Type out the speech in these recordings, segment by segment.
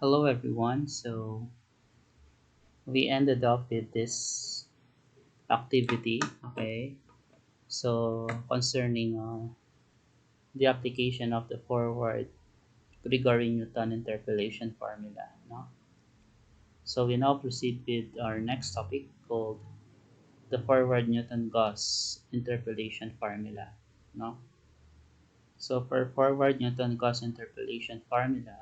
Hello everyone. So we ended up with this activity, okay? So concerning the application of the forward Gregory Newton interpolation formula, no? So we now proceed with our next topic called the forward Newton-Gauss interpolation formula, no? So for forward Newton-Gauss interpolation formula,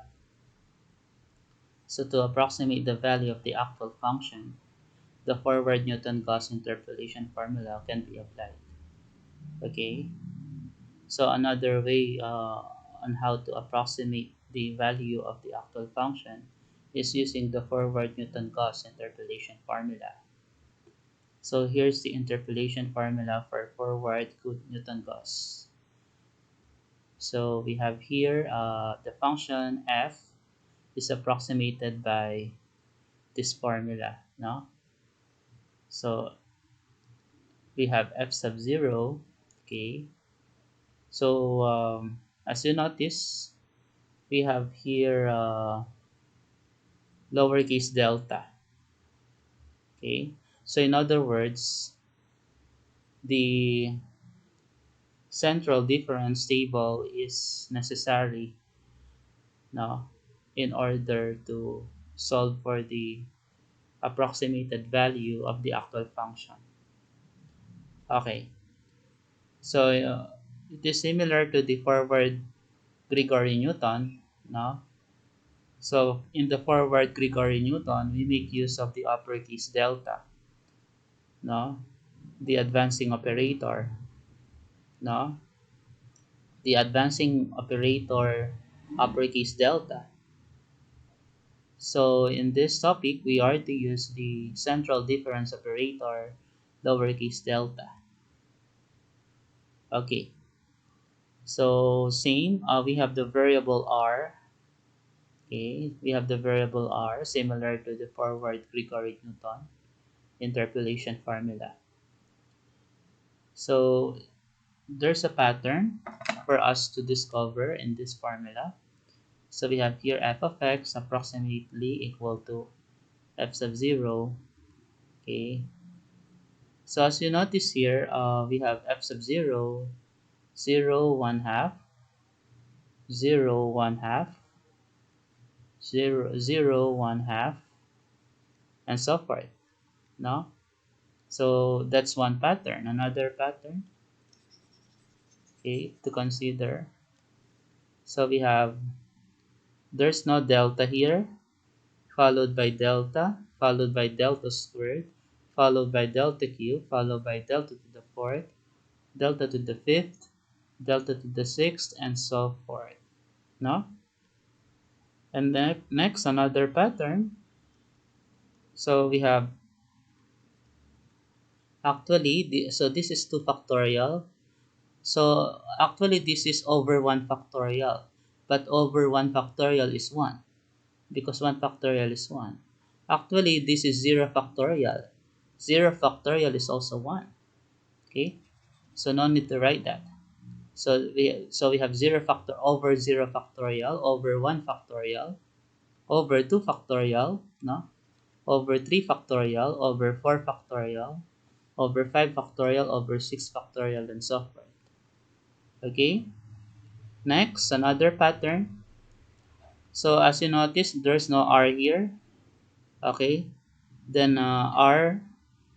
so to approximate the value of the actual function, the forward Newton-Gauss interpolation formula can be applied. Okay, so another way on how to approximate the value of the actual function is using the forward Newton-Gauss interpolation formula. So here's the interpolation formula for forward Newton-Gauss. So we have here the function f is approximated by this formula. No, so we have f sub 0. Okay, so as you notice, we have here lowercase delta. Okay, so in other words, the central difference table is necessary now in order to solve for the approximated value of the actual function. Okay, so it is similar to the forward Gregory Newton. No, so in the forward Gregory Newton, we make use of the uppercase delta, no, the advancing operator, no, the advancing operator uppercase delta. So in this topic, we are to use the central difference operator lowercase delta. Okay, so same, we have the variable r. Okay, we have the variable r similar to the forward Gregory Newton interpolation formula. So there's a pattern for us to discover in this formula. So we have here f of x approximately equal to f sub 0. Okay, so as you notice here, we have f sub 0, 0, 1 half, 0, 1 half, 0, 0, 1 half, and so forth. No? So that's one pattern. Another pattern, okay, to consider. So we have, there's no delta here, followed by delta, followed by delta squared, followed by delta cube, followed by delta to the fourth, delta to the fifth, delta to the sixth, and so forth. No? And then next, another pattern. So we have actually, so this is 2 factorial. So actually, this is over 1 factorial. But over 1 factorial is 1. Because 1 factorial is 1. Actually, this is 0 factorial. 0 factorial is also 1. Okay? So no need to write that. So we have 0 factor over 0 factorial over 1 factorial over 2 factorial, no? Over 3 factorial over 4 factorial over 5 factorial over 6 factorial and so forth. Okay? Next, another pattern. So as you notice, there's no r here. Okay? Then r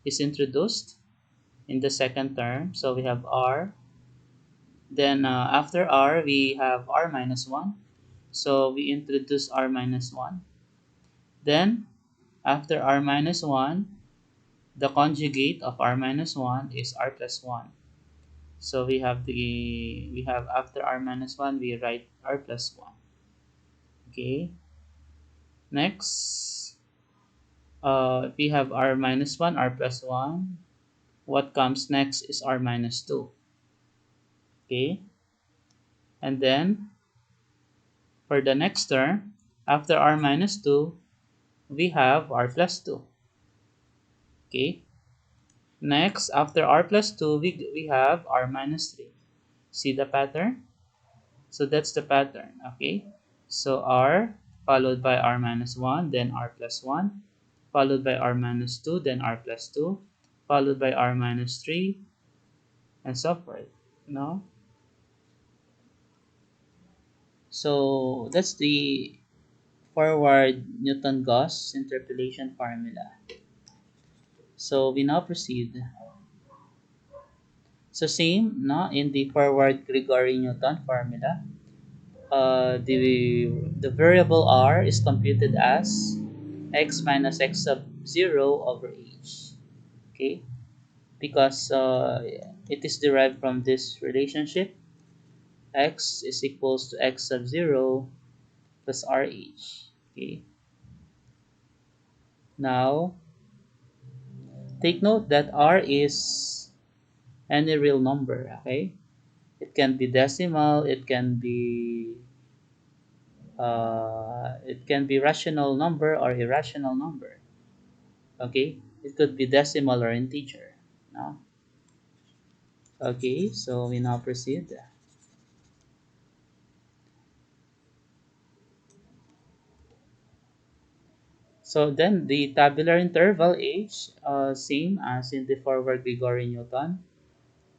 is introduced in the second term. So we have r. Then after r, we have r minus 1. So we introduce r minus 1. Then after r minus 1, the conjugate of r minus 1 is r plus 1. So we have after r minus 1, we write r plus 1. Okay. Next, we have r minus 1, r plus 1. What comes next is r minus 2. Okay. And then, for the next term, after r minus 2, we have r plus 2. Okay. Next, after r plus 2, we have r minus 3. See the pattern? So that's the pattern. Okay. So r followed by r minus 1, then r plus 1, followed by r minus 2, then r plus 2, followed by r minus 3, and so forth. No? So that's the forward Newton-Gauss interpolation formula. So we now proceed. So same, no, in the forward Gregory-Newton formula, the variable r is computed as x minus x sub 0 over h. Okay, because it is derived from this relationship, x is equals to x sub 0 plus rh. Okay, now take note that r is any real number. Okay, it can be decimal, it can be rational number or irrational number. Okay, it could be decimal or integer. No? Okay, so we now proceed. So then the tabular interval h, same as in the forward Gregory-Newton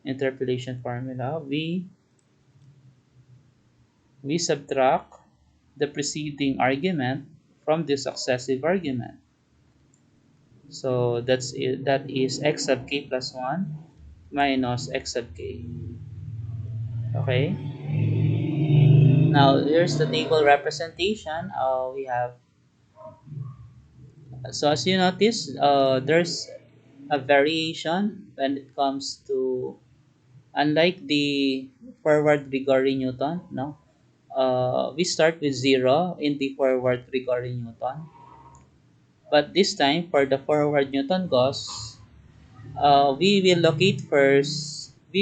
interpolation formula, we subtract the preceding argument from the successive argument. So that is x sub k plus 1 minus x sub k. Okay. Now here's the table representation. We have, so as you notice, there's a variation when it comes to, unlike the forward Gregory-Newton, no, we start with 0 in the forward Gregory-Newton, but this time for the forward Newton-Gauss, we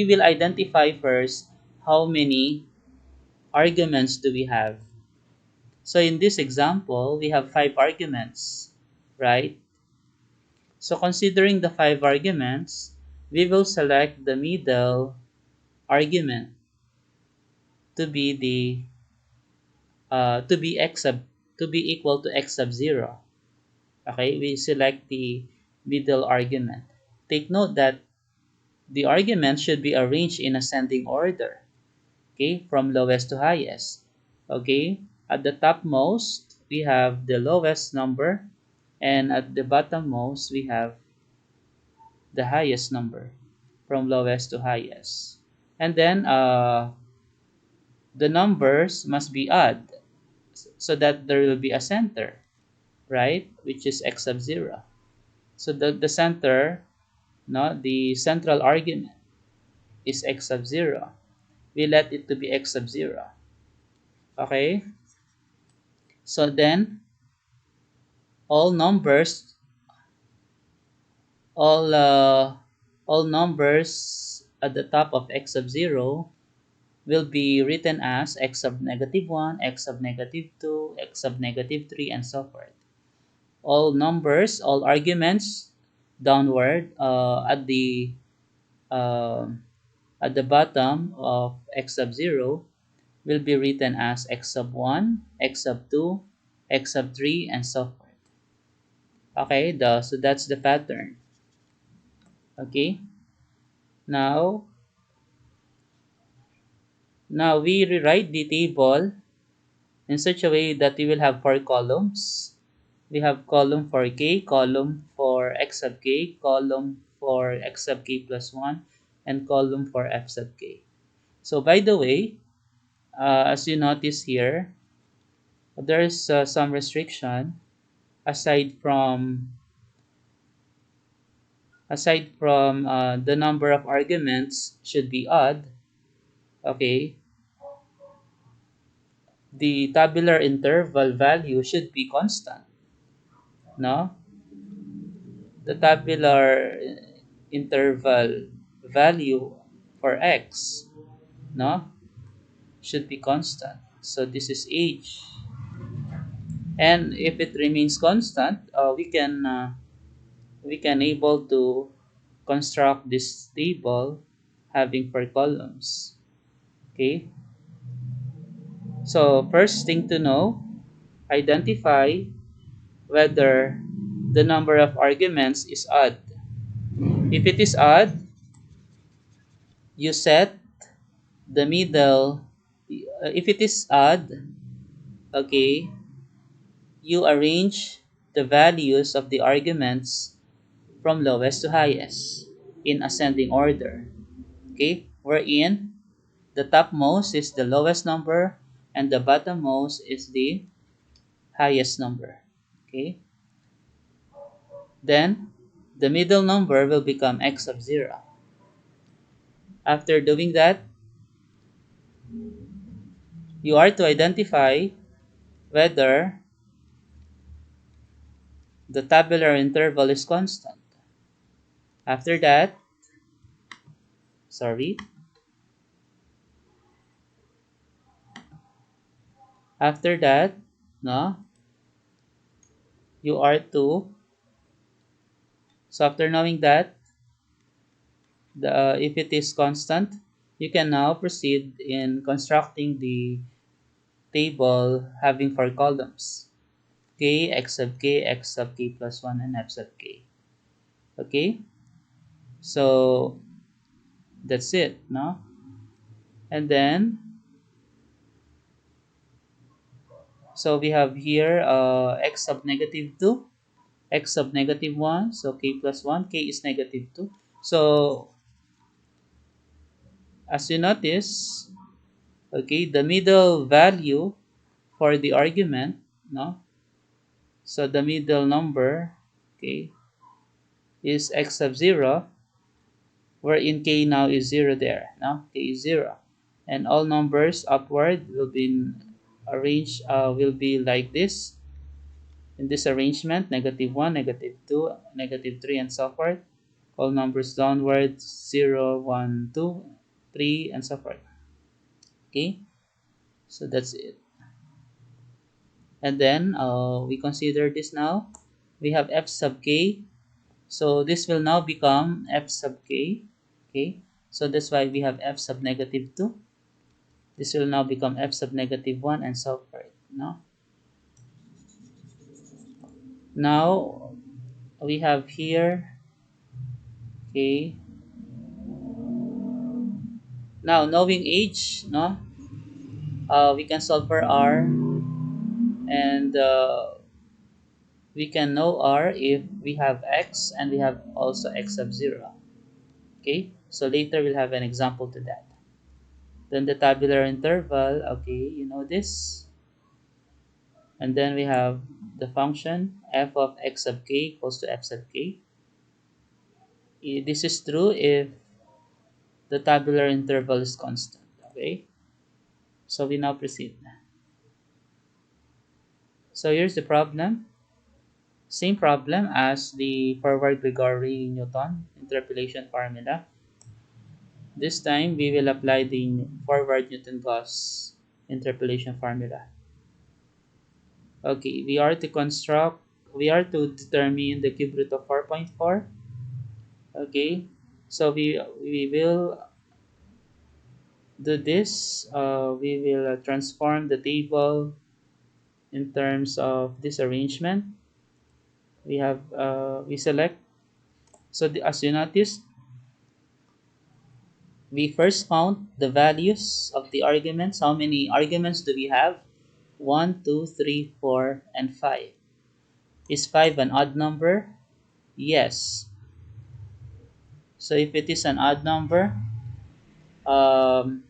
will identify first how many arguments do we have. So in this example, we have 5 arguments, right? So considering the 5 arguments, we will select the middle argument to be the to be x sub to be equal to x sub 0. Okay, we select the middle argument. Take note that the arguments should be arranged in ascending order. Okay, from lowest to highest. Okay, at the topmost we have the lowest number, and at the bottommost we have the highest number, from lowest to highest. And then the numbers must be odd so that there will be a center, right? Which is x sub 0. So the center, no, the central argument is x sub 0. We let it to be x sub 0. Okay? So then all numbers, all uh, all numbers at the top of x sub 0 will be written as x sub negative 1, x sub negative 2, x sub negative 3, and so forth. All numbers, all arguments downward uh, at the bottom of x sub 0 will be written as x sub 1, x sub 2, x sub 3, and so forth. Okay, so that's the pattern. Okay, now we rewrite the table in such a way that we will have 4 columns. We have column for k, column for x sub k, column for x sub k plus 1, and column for f sub k. So by the way, as you notice here, there is some restriction aside from the number of arguments should be odd. Okay, the tabular interval value should be constant. No, the tabular interval value for x, no, should be constant. So this is h, and if it remains constant, we can able to construct this table having 4 columns. Okay, so first thing to know, identify whether the number of arguments is odd. If it is odd, you set the middle. If it is odd, okay, you arrange the values of the arguments from lowest to highest in ascending order. Okay, wherein the topmost is the lowest number and the bottommost is the highest number. Okay, then the middle number will become x sub 0. After doing that, you are to identify whether the tabular interval is constant. After that, sorry, after that, no, you are to, so after knowing that, if it is constant, you can now proceed in constructing the table having 4 columns. K, x sub k, x sub k plus 1, and f sub k. Okay? So, that's it, no? And then, so we have here x sub negative 2, x sub negative 1, so k plus 1, k is negative 2. So, as you notice, okay, the middle value for the argument, no? So the middle number, okay, is x sub 0, wherein k now is 0 there, no? K is 0. And all numbers upward will be arranged, will be like this. In this arrangement, negative 1, negative 2, negative 3, and so forth. All numbers downward, 0, 1, 2, 3, and so forth. Okay, so that's it. And then we consider this now. We have f sub k. So this will now become f sub k. Okay, so that's why we have f sub negative 2. This will now become f sub negative 1 and so forth. No? Now we have here, okay, now knowing h, no, we can solve for r, and we can know r if we have x and we have also x sub 0. Okay, so later we'll have an example to that. Then the tabular interval, okay, you know this. And then we have the function f of x sub k equals to f sub k. This is true if the tabular interval is constant. Okay, so we now proceed. So here's the problem. Same problem as the forward Gregory Newton interpolation formula. This time we will apply the forward Newton-Gauss interpolation formula. Okay, we are to determine the cube root of 4.4. Okay, so we will do this. We will transform the table in terms of this arrangement. We have we select. So as you notice, we first found the values of the arguments. How many arguments do we have? 1, 2, 3, 4, and 5. Is 5 an odd number? Yes. So if it is an odd number, um,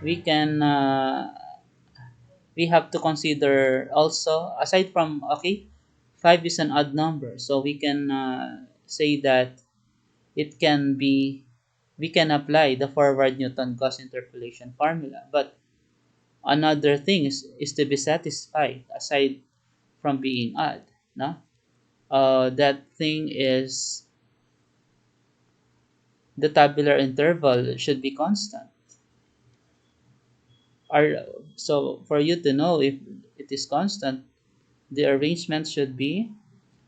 we can we have to consider also, aside from, okay, 5 is an odd number, so we can say that it can be, we can apply the forward Newton-Gauss interpolation formula. But another thing is to be satisfied aside from being odd, no? That thing is the tabular interval should be constant. So for you to know if it is constant, the arrangement should be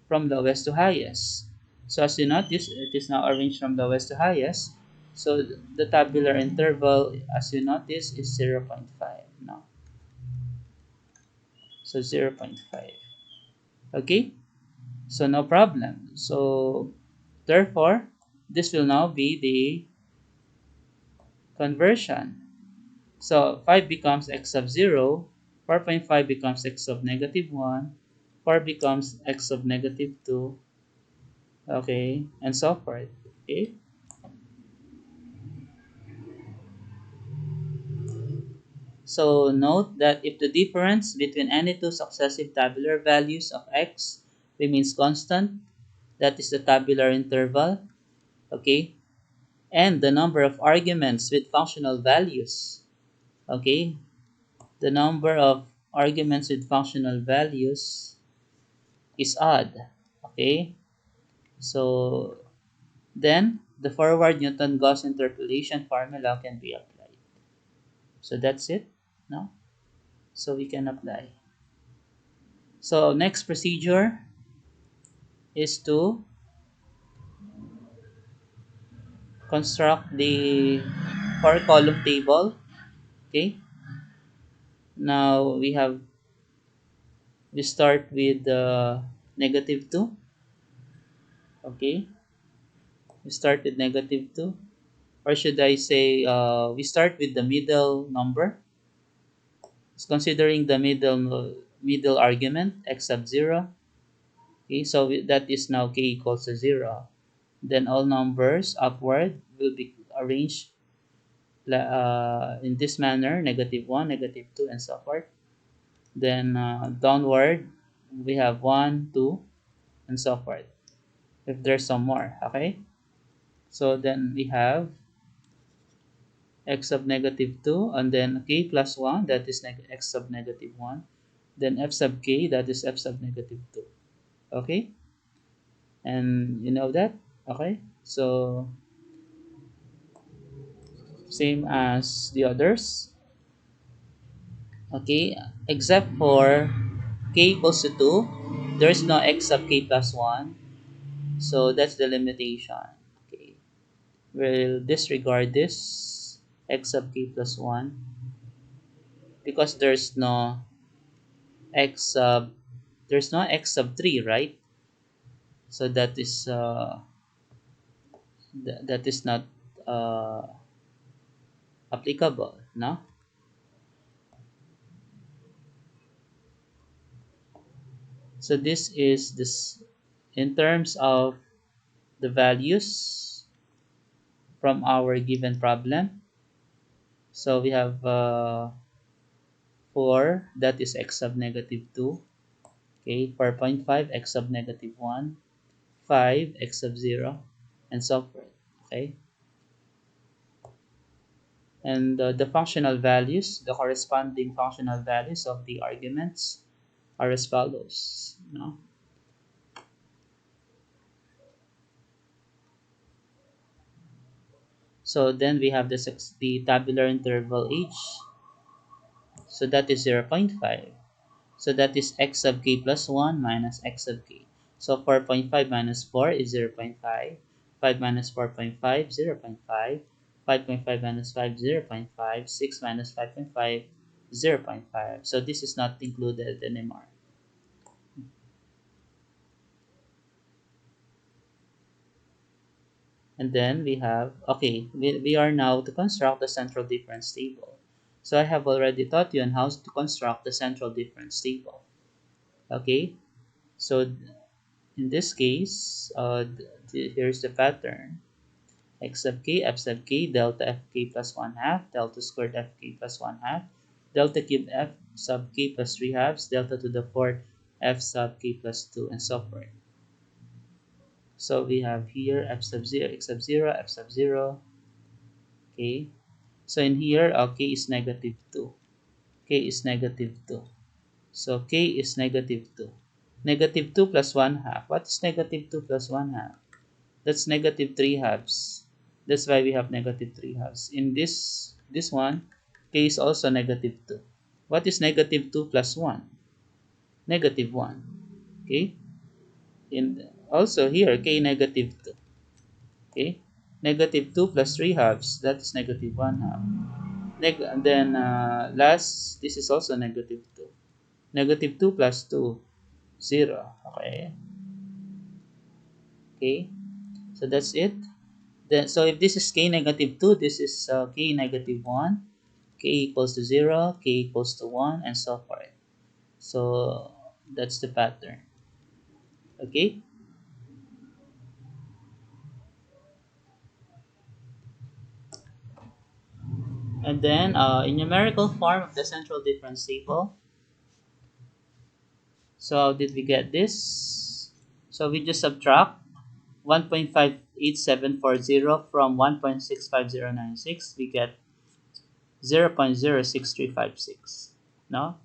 from lowest to highest. So as you notice, it is now arranged from lowest to highest. So the tabular interval, as you notice, is 0.5 now. So 0.5. Okay, so no problem. So therefore, this will now be the conversion. So 5 becomes x of 0, 4.5 becomes x of negative 1, 4 becomes x of negative 2, okay, and so forth. Okay, so note that if the difference between any two successive tabular values of x remains constant, that is the tabular interval, okay, and the number of arguments with functional values, okay, the number of arguments with functional values is odd, okay, so then the forward Newton-Gauss interpolation formula can be applied. So that's it, no? So we can apply. So next procedure is to construct the 4-column table. Okay. Now we start with negative 2. Okay. We start with negative 2. Or should I say we start with the middle number. Considering the middle argument x sub 0. Okay. So that is now k equals to 0. Then all numbers upward will be arranged in this manner, negative 1, negative 2, and so forth. Then downward, we have 1, 2, and so forth. If there's some more, okay? So then we have x sub negative 2, and then k plus 1, that is x sub negative 1. Then f sub k, that is f sub negative 2. Okay? And you know that? Okay? So, same as the others. Okay? Except for k equals to 2, there is no x sub k plus 1. So that's the limitation. Okay. We'll disregard this x sub k plus 1 because there's no x sub 3, right? So that is not uh, applicable, no? So this in terms of the values from our given problem. So we have 4, that is x sub negative 2. Okay, 4.5 x sub negative 1, 5 x sub 0, and so forth. Okay, and the functional values, the corresponding functional values of the arguments are as follows. No? So then we have the tabular interval h. So that is 0.5. So that is x sub k plus 1 minus x sub k. So 4.5 minus 4 is 0.5. 5 minus 4.5, 0.5. 5.5 minus 5, 0.5. 6 minus 5.5, 0.5. So this is not included anymore. And then we have, okay, we are now to construct the central difference table. So I have already taught you on how to construct the central difference table. Okay, so in this case, here's the pattern. X sub k, f sub k, delta f k plus 1 half, delta squared f k plus 1 half, delta cube f sub k plus 3 halves, delta to the 4th f sub k plus 2, and so forth. So we have here f sub 0, x sub 0, f sub 0. Okay. So in here, k is negative 2. K is negative 2. So k is negative 2. Negative 2 plus 1 half. What is negative 2 plus 1 half? That's negative 3 halves. That's why we have negative 3 halves. In this one, k is also negative 2. What is negative 2 plus 1? Negative 1. Okay? And also here, k negative 2. Okay? Negative 2 plus 3 halves, that is negative 1 half. And then last, this is also negative 2. Negative 2 plus 2, 0. Okay. Okay. So that's it. Then, so if this is k negative 2, this is k negative 1, k equals to 0, k equals to 1, and so forth. So that's the pattern. Okay. And then in numerical form of the central difference table, so how did we get this? So we just subtract 1.58740 from 1.65096. We get 0.06356. No?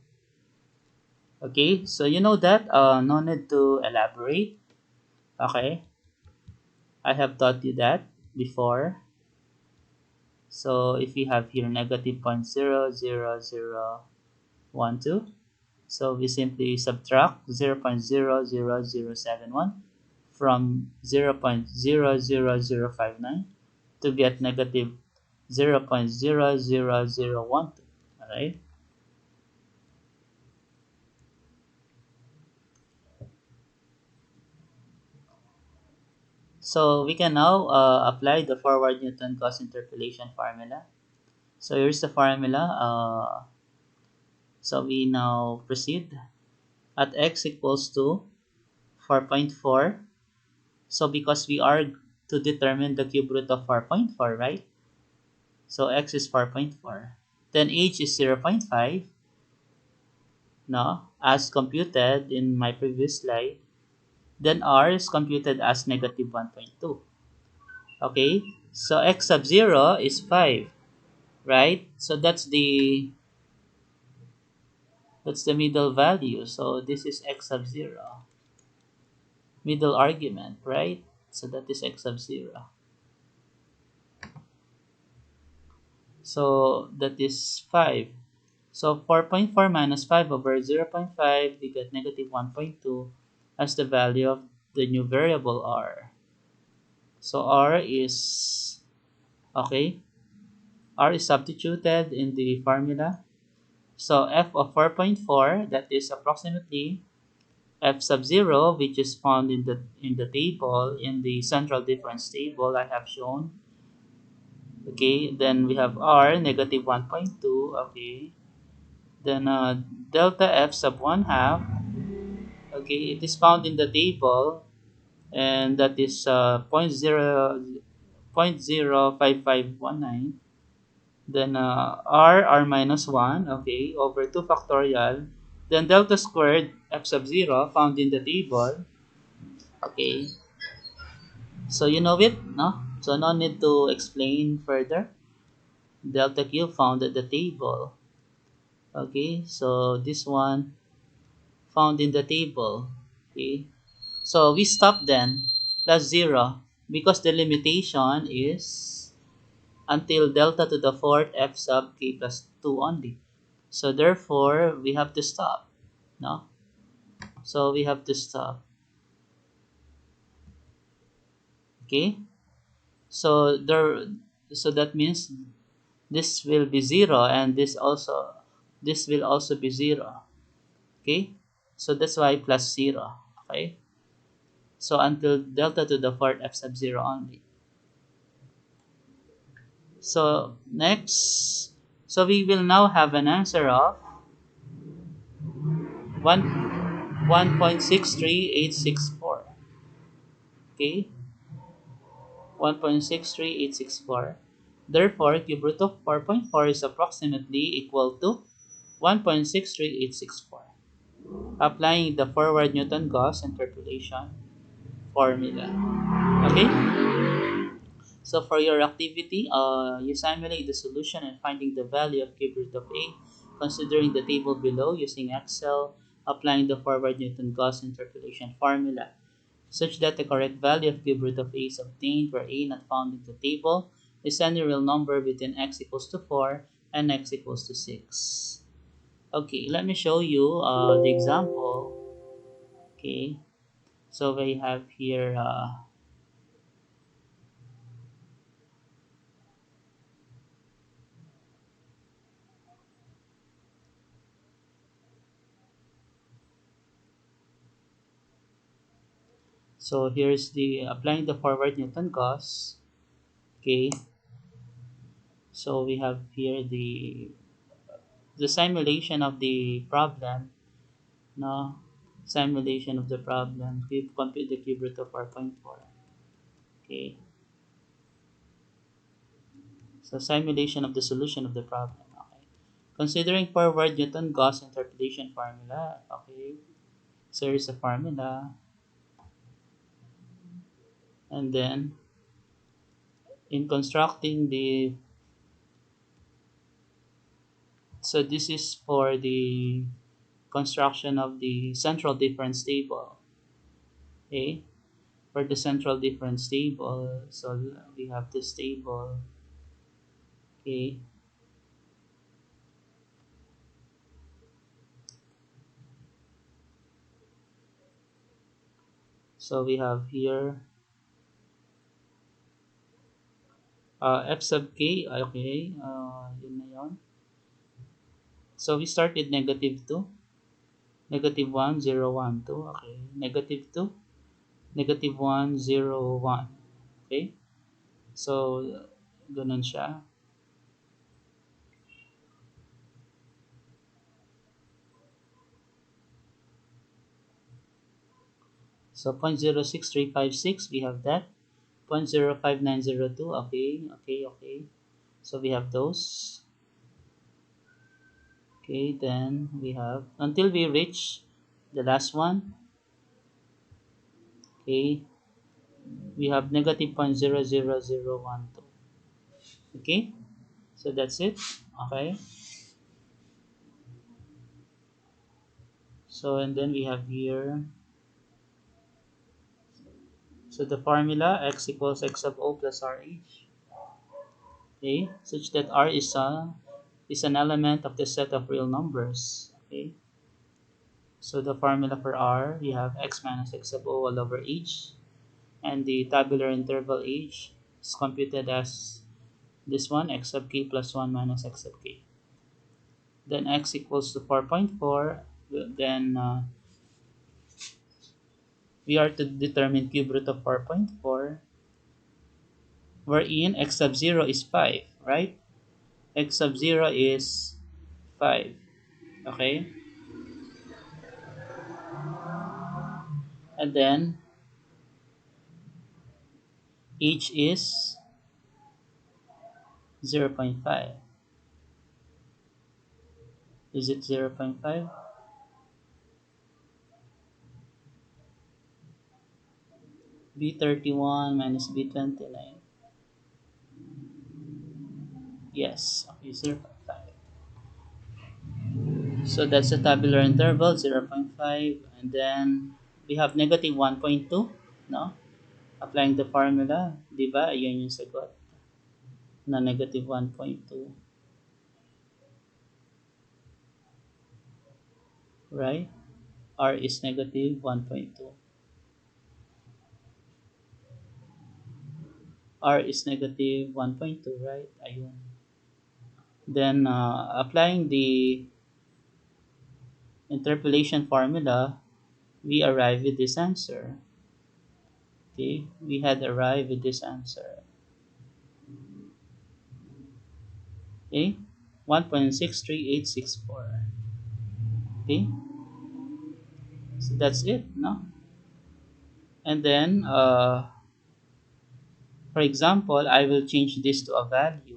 Okay, so you know that. No need to elaborate. Okay, I have taught you that before. So if we have here negative 0.00012, so we simply subtract 0.00071 from 0.00059 to get negative 0.00012. Alright? So we can now apply the forward Newton-Gauss interpolation formula. So here's the formula. So we now proceed at x equals to 4.4. So because we are to determine the cube root of 4.4, right? So x is 4.4. Then h is 0.5, no, as computed in my previous slide. Then r is computed as negative 1.2. Okay, so x sub 0 is 5, right? So that's the middle value. So this is x sub 0, middle argument, right? So that is x sub 0. So that is 5. So 4.4 minus 5 over 0.5, we get negative 1.2 as the value of the new variable r. So r is, okay, r is substituted in the formula. So f of 4.4, that is approximately f sub 0, which is found in the table, in the central difference table I have shown. Okay, then we have r negative 1.2. Okay, then delta f sub 1 half. Okay, it is found in the table, and that is 0.05519. Then r minus 1, okay, over 2 factorial. Then delta squared f sub 0 found in the table. Okay, so you know it, no? So no need to explain further. Delta cube found at the table. Okay, so this one found in the table. Okay, so we stop then plus 0 because the limitation is until delta to the fourth f sub k plus 2 only. So therefore, we have to stop. No? So we have to stop. Okay? So there, so that means this will be 0 and this will also be 0. Okay? So that's why plus 0. Okay? So until delta to the fourth f sub 0 only. So next, so we will now have an answer of 1.63864. Okay? 1.63864. Therefore, cube root of 4.4 is approximately equal to 1.63864. Applying the forward Newton-Gauss interpolation formula. Okay? So for your activity, you simulate the solution and finding the value of cube root of a, considering the table below using Excel, applying the forward Newton-Gauss interpolation formula, such that the correct value of cube root of a is obtained where a not found in the table is any real number between x equals to 4 and x equals to 6. Okay, let me show you the example. Okay, so we have here So here's the applying the forward Newton-Gauss. Okay, so we have here the simulation of the problem. No, simulation of the problem. We compute the cube root of 4.4. Okay, so simulation of the solution of the problem. Okay, considering forward Newton-Gauss interpolation formula. Okay, so here's the formula, and then in constructing the, so this is for the construction of the central difference table. Okay, for the central difference table, so we have this table. Okay, so we have here f sub k. Okay, yun na yun. So we start with negative 2, negative 1, 0, 1, 2. Okay, negative 2, negative 1, 0, 1. Okay, so ganun siya. So 0.06356, we have that. 0.05902, okay, okay, okay. So we have those. Okay, then we have, until we reach the last one, okay, we have negative 0.00012. Okay, so that's it. Okay, so and then we have here, so the formula x equals x sub o plus rh. Okay, such that r is an element of the set of real numbers. Okay, so the formula for r, we have x minus x sub o all over h, and the tabular interval h is computed as this one, x sub k plus 1 minus x sub k. Then x equals to 4.4. Then we are to determine cube root of 4.4, wherein x sub 0 is 5, right? X sub 0 is 5. Okay? And then h is 0.5. Is it 0.5? B31 minus B29. Yes, okay, 0.5. So that's the tabular interval, 0.5. And then we have negative 1.2, no? Applying the formula, di ba? Ayun yung sagot na negative 1.2, right? R is negative 1.2. R is negative 1.2, right? Ayun. Then, applying the interpolation formula, we arrive with this answer. Okay, we had arrived with this answer. Okay, 1.63864. Okay, so that's it, no? And then, for example, I will change this to a value.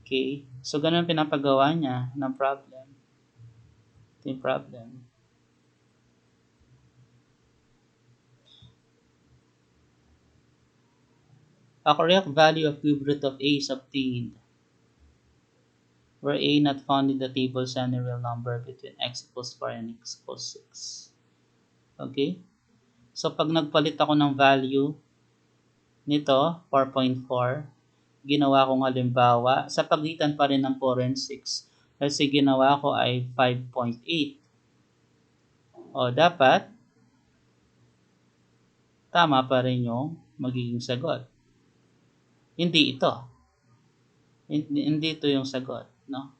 Okay, so ganun pinapagawa niya ng problem. Ito yung problem. A correct value of cube root of a is obtained, where a not found in the table is any real number between x equals 4 and x equals 6. Okay? So, pag nagpalit ako ng value nito, 4.4, ginawa kong halimbawa, sa pagitan pa rin ng 4 and 6, kasi ginawa ko ay 5.8. O, dapat, tama pa rin yung magiging sagot. Hindi ito. Hindi ito yung sagot, no?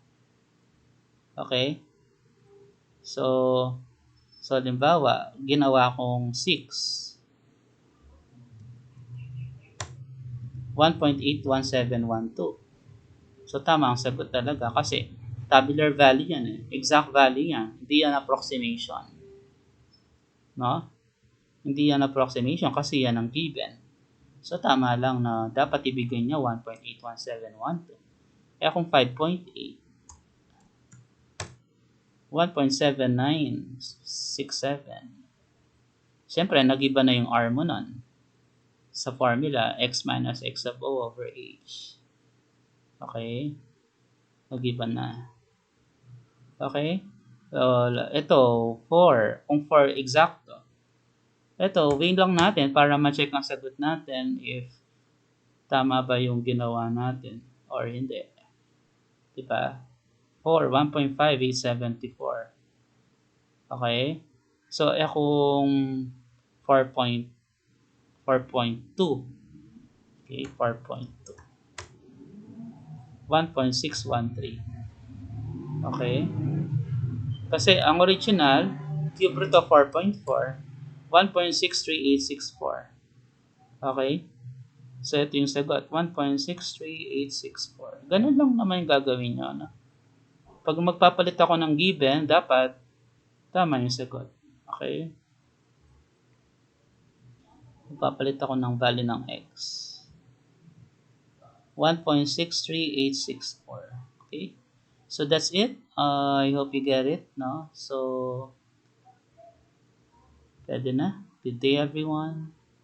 Okay? So, So, halimbawa, ginawa kong 6. 1.81712. So, tama ang sagot talaga kasi tabular value yan eh. Exact value yan. Hindi yan approximation. No? Hindi yan approximation kasi yan ang given. So, tama lang na dapat ibigay niya 1.81712. Kaya kung 5.8, 1.7967. Siyempre, nag-iba na yung R mo nun. Sa formula, x minus x of o over h. Okay? Nag-iba na. Okay? So, ito, 4. Kung 4 exacto. Ito, weigh lang natin para ma-check ang sagot natin if tama ba yung ginawa natin or hindi. Diba? 4, 1.5874. Okay? So, kung 4.2. Okay, 4.2. 1.613. Okay? Kasi ang original, cube root of 4.4, 1.63864. Okay? So, ito yung sagot, 1.63864. Ganun lang naman yung gagawin nyo. No? Pag magpapalit ako ng given, dapat tama yung sagot. Okay? Magpapalit ako ng value ng x. 1.63864. Okay? So, that's it. I hope you get it. No? So, pwede na. Good day, everyone.